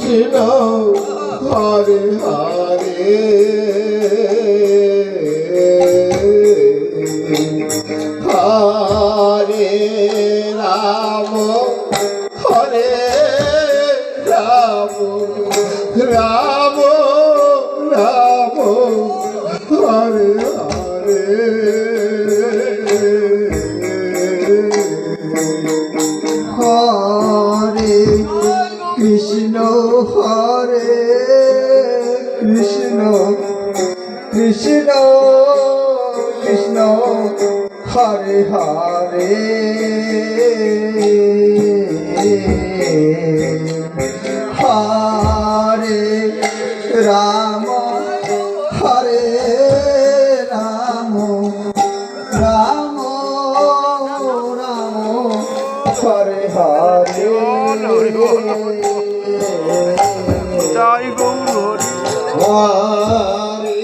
Krishna Hare Hare Hare Ram Hare Ram Ram Ram Hare Hare Hare Krishna Hare Krishna Krishna Krishna Hare Hare Hare Ram Hare Ram Ram Ram Hare Hare Joy Gour Hare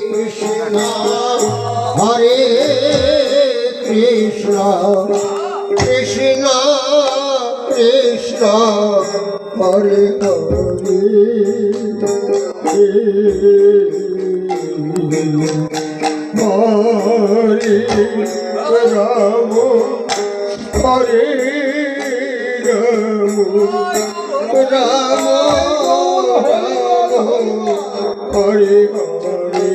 Krishna Hare Krishna Krishna Krishna Hare Hare Hare Ram Hare Ram Ram Ram Hare Hare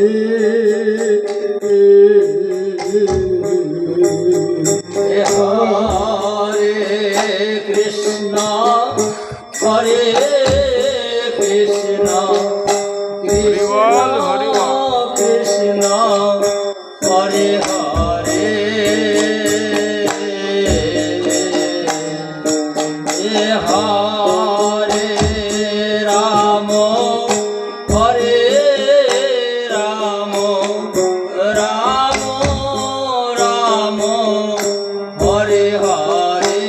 Hare Krishna Hare Krishna Krishna Krishna Hare Hare Hare Ram Hare Ram Ram Ram Hare Hare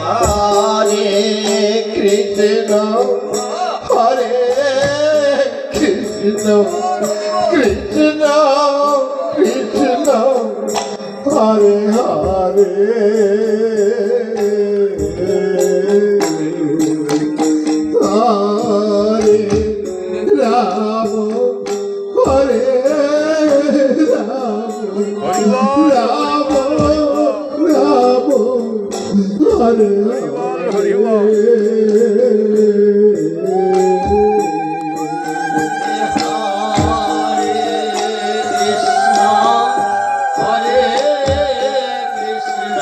Hare Krishna Hare Krishna Krishna Krishna Hare Hare Hare Ram Hare Ram Ram Ram Hare Hare Krishna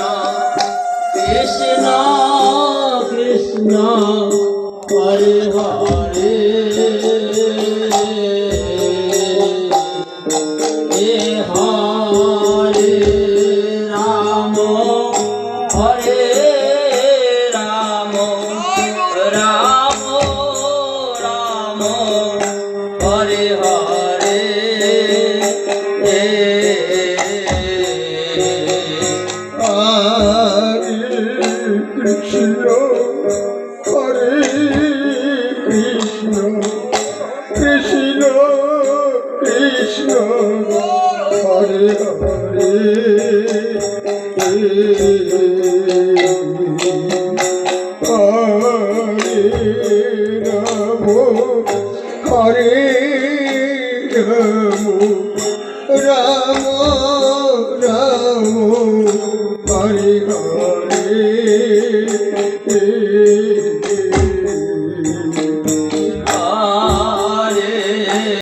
Krishna Hare Hare Hare Ram Hare Ram Ram Ram Hare Hare Krishna Hare Krishna Krishna Krishna Hare Hare Hare Ram Hare Ram Ram Ram Hare Hare